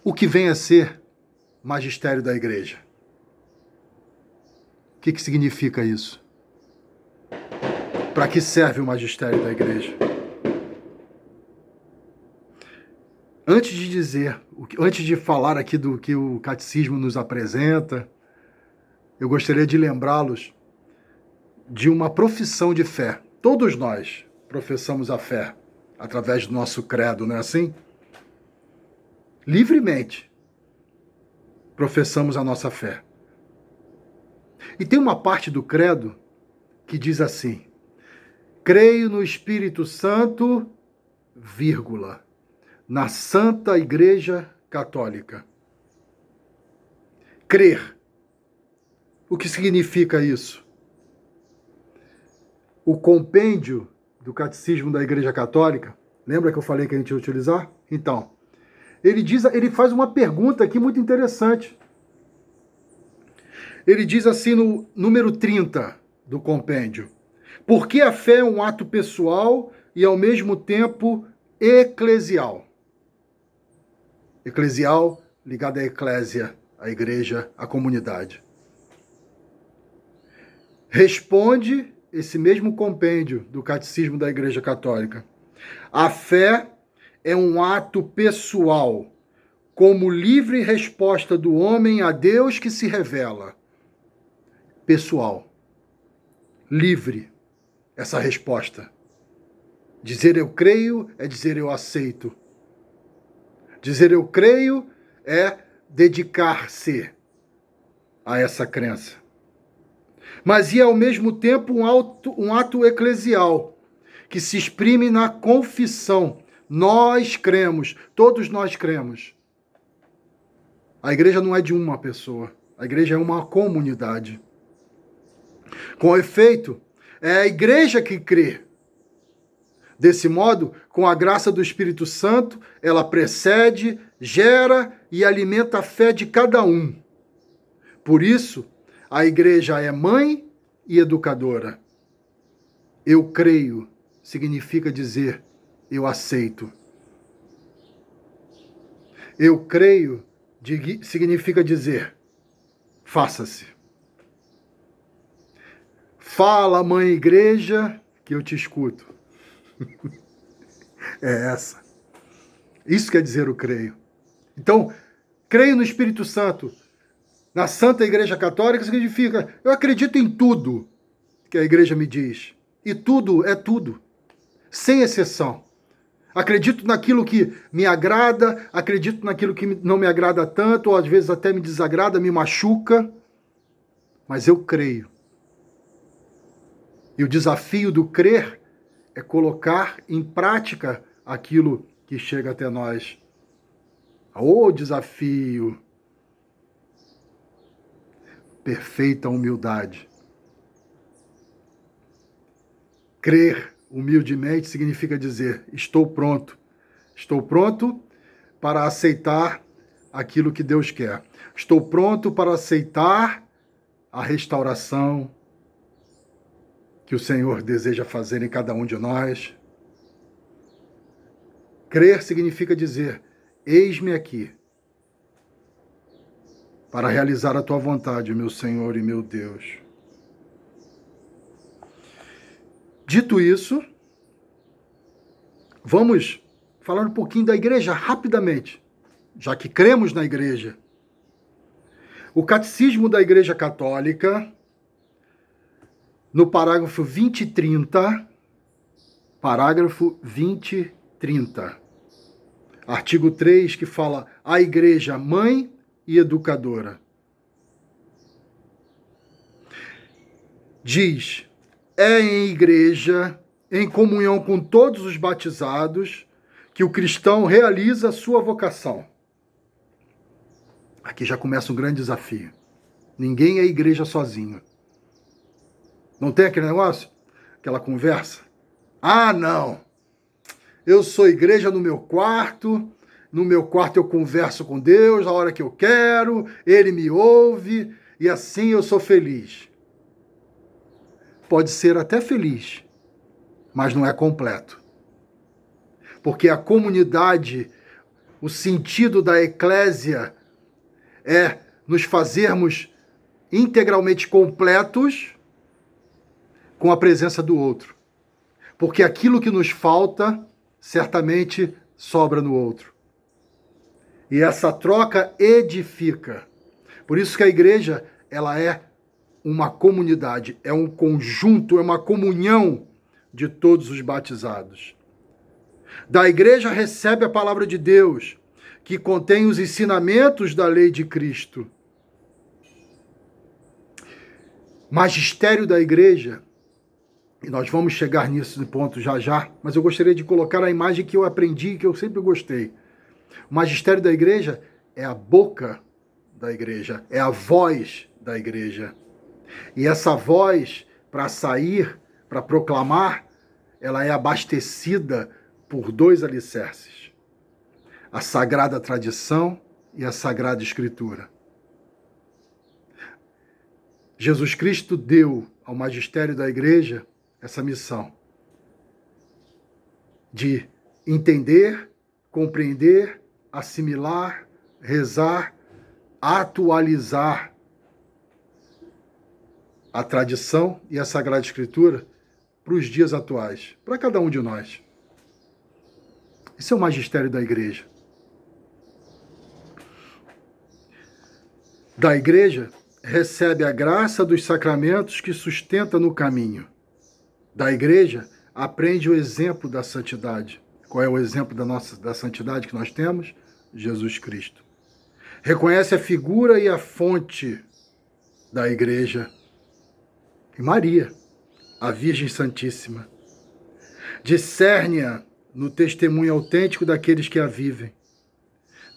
o que vem a ser magistério da igreja. O que significa isso? Para que serve o magistério da igreja? Antes de falar aqui do que o catecismo nos apresenta, eu gostaria de lembrá-los de uma profissão de fé. Todos nós professamos a fé através do nosso credo, não é assim? Livremente professamos a nossa fé. E tem uma parte do credo que diz assim: creio no Espírito Santo, vírgula, na Santa Igreja Católica. Crer. O que significa isso? O compêndio do Catecismo da Igreja Católica, lembra que eu falei que a gente ia utilizar? Então, ele faz uma pergunta aqui muito interessante. Ele diz assim no número 30 do compêndio: por que a fé é um ato pessoal e ao mesmo tempo eclesial? Eclesial ligado à eclésia, à igreja, à comunidade. Responde esse mesmo compêndio do Catecismo da Igreja Católica: a fé é um ato pessoal, como livre resposta do homem a Deus que se revela. Pessoal. Livre essa resposta. Dizer eu creio é dizer eu aceito. Dizer eu creio é dedicar-se a essa crença. Mas e ao mesmo tempo um ato eclesial, que se exprime na confissão. Nós cremos, todos nós cremos. A igreja não é de uma pessoa, a igreja é uma comunidade. Com efeito, é a igreja que crê. Desse modo, com a graça do Espírito Santo, ela precede, gera e alimenta a fé de cada um. Por isso, a igreja é mãe e educadora. Eu creio significa dizer eu aceito. Eu creio significa dizer faça-se. Fala, mãe igreja, que eu te escuto. É essa. Isso quer dizer o creio. Então, creio no Espírito Santo, na Santa Igreja Católica, significa eu acredito em tudo que a igreja me diz. E tudo é tudo, sem exceção. Acredito naquilo que me agrada, acredito naquilo que não me agrada tanto, ou às vezes até me desagrada, me machuca, mas eu creio. E o desafio do crer é colocar em prática aquilo que chega até nós. O desafio! Perfeita humildade. Crer humildemente significa dizer: estou pronto. Estou pronto para aceitar aquilo que Deus quer. Estou pronto para aceitar a restauração que o Senhor deseja fazer em cada um de nós. Crer significa dizer: eis-me aqui para realizar a tua vontade, meu Senhor e meu Deus. Dito isso, vamos falar um pouquinho da igreja rapidamente, já que cremos na igreja. O Catecismo da Igreja Católica, no parágrafo 20 e 30, artigo 3, que fala a igreja mãe e educadora. Diz: é em igreja, em comunhão com todos os batizados, que o cristão realiza a sua vocação. Aqui já começa um grande desafio. Ninguém é igreja sozinho. Não tem aquele negócio? Aquela conversa? Ah, não! Eu sou igreja no meu quarto eu converso com Deus a hora que eu quero, Ele me ouve, e assim eu sou feliz. Pode ser até feliz, mas não é completo. Porque a comunidade O sentido da eclésia é nos fazermos integralmente completos com a presença do outro. Porque aquilo que nos falta, certamente sobra no outro. E essa troca edifica. Por isso que a igreja, ela é uma comunidade, é um conjunto, é uma comunhão de todos os batizados. Da igreja recebe a palavra de Deus, que contém os ensinamentos da lei de Cristo. Magistério da igreja, e nós vamos chegar nisso no ponto já já, mas eu gostaria de colocar a imagem que eu aprendi, que eu sempre gostei. O magistério da igreja é a boca da igreja, é a voz da igreja. E essa voz, para sair, para proclamar, ela é abastecida por dois alicerces: a Sagrada Tradição e a Sagrada Escritura. Jesus Cristo deu ao magistério da igreja essa missão de entender, compreender, assimilar, rezar, atualizar a tradição e a Sagrada Escritura para os dias atuais, para cada um de nós. Esse é o magistério da igreja. Da igreja, recebe a graça dos sacramentos que sustenta no caminho. Da igreja, aprende o exemplo da santidade. Qual é o exemplo da santidade que nós temos? Jesus Cristo. Reconhece a figura e a fonte da igreja. E Maria, a Virgem Santíssima. Discerne-a no testemunho autêntico daqueles que a vivem.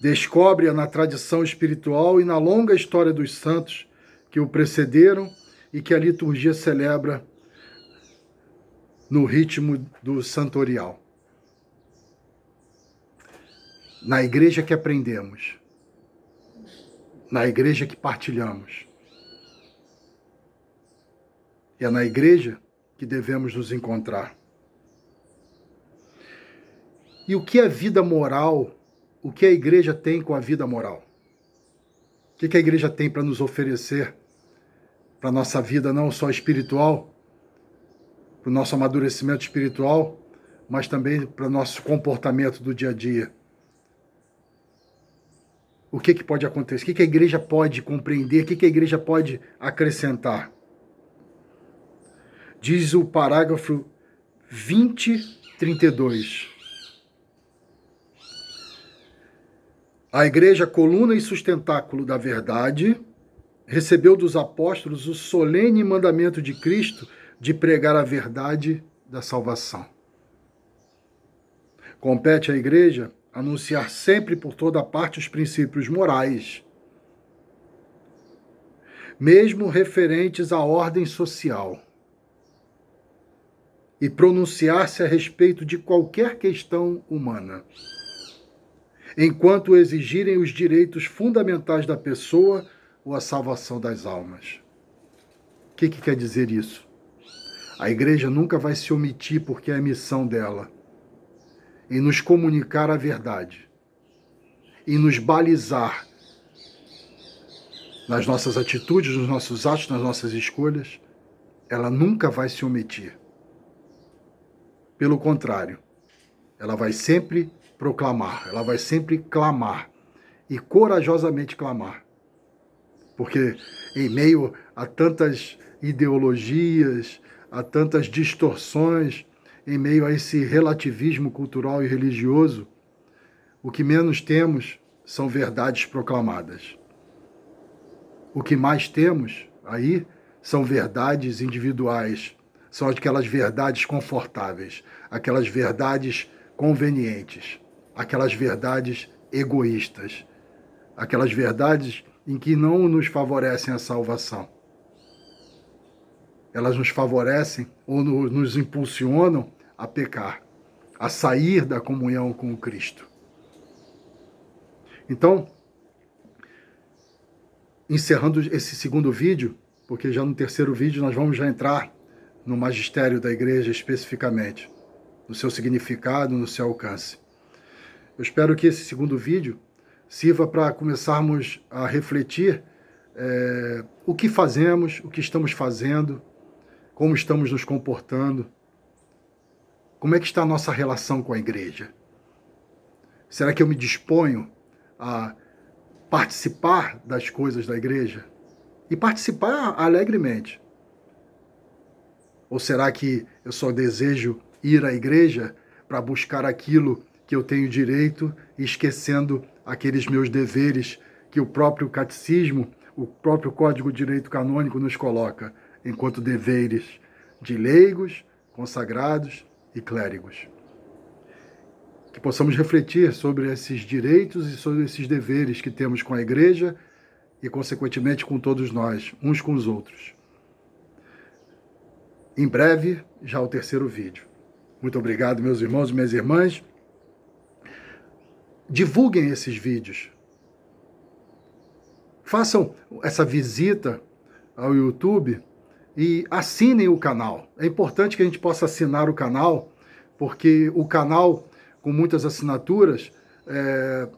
Descobre-a na tradição espiritual e na longa história dos santos que o precederam e que a liturgia celebra no ritmo do santorial. Na igreja que aprendemos, na igreja que partilhamos. É na igreja que devemos nos encontrar. E o que é vida moral? O que a igreja tem com a vida moral? O que a igreja tem para nos oferecer para a nossa vida, não só espiritual, para o nosso amadurecimento espiritual, mas também para o nosso comportamento do dia a dia? O que pode acontecer? O que a igreja pode compreender? O que a igreja pode acrescentar? Diz o parágrafo 20:32. A igreja, coluna e sustentáculo da verdade, recebeu dos apóstolos o solene mandamento de Cristo de pregar a verdade da salvação. Compete à igreja anunciar sempre por toda parte os princípios morais, mesmo referentes à ordem social, e pronunciar-se a respeito de qualquer questão humana, enquanto exigirem os direitos fundamentais da pessoa ou a salvação das almas. O que quer dizer isso? A igreja nunca vai se omitir, porque é a missão dela, em nos comunicar a verdade, em nos balizar nas nossas atitudes, nos nossos atos, nas nossas escolhas. Ela nunca vai se omitir. Pelo contrário, ela vai sempre proclamar, ela vai sempre clamar, e corajosamente clamar. Porque em meio a tantas ideologias, a tantas distorções, em meio a esse relativismo cultural e religioso, o que menos temos são verdades proclamadas. O que mais temos aí são verdades individuais, são aquelas verdades confortáveis, aquelas verdades convenientes, aquelas verdades egoístas, aquelas verdades em que não nos favorecem a salvação. Elas nos favorecem ou nos impulsionam a pecar, a sair da comunhão com o Cristo. Então, encerrando esse segundo vídeo, porque já no terceiro vídeo nós vamos já entrar no magistério da igreja especificamente, no seu significado, no seu alcance. Eu espero que esse segundo vídeo sirva para começarmos a refletir o que fazemos, o que estamos fazendo, como estamos nos comportando, como é que está a nossa relação com a igreja. Será que eu me disponho a participar das coisas da igreja? E participar alegremente? Ou será que eu só desejo ir à igreja para buscar aquilo que eu tenho direito, esquecendo aqueles meus deveres que o próprio catecismo, o próprio Código de Direito Canônico nos coloca, enquanto deveres de leigos, consagrados e clérigos? Que possamos refletir sobre esses direitos e sobre esses deveres que temos com a igreja e, consequentemente, com todos nós, uns com os outros. Em breve, já o terceiro vídeo. Muito obrigado, meus irmãos e minhas irmãs. Divulguem esses vídeos. Façam essa visita ao YouTube e assinem o canal. É importante que a gente possa assinar o canal, porque o canal, com muitas assinaturas,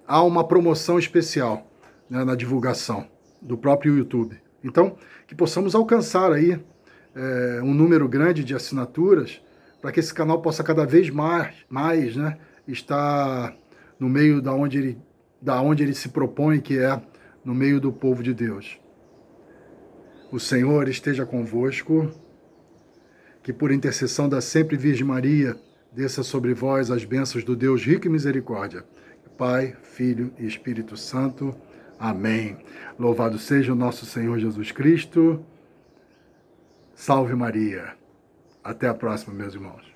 há uma promoção especial, né, na divulgação do próprio YouTube. Então, que possamos alcançar aí um número grande de assinaturas, para que esse canal possa cada vez mais, né, estar no meio da onde ele se propõe, que é no meio do povo de Deus. O Senhor esteja convosco, que por intercessão da sempre Virgem Maria, desça sobre vós as bênçãos do Deus rico em misericórdia. Pai, Filho e Espírito Santo. Amém. Louvado seja o nosso Senhor Jesus Cristo. Salve Maria. Até a próxima, meus irmãos.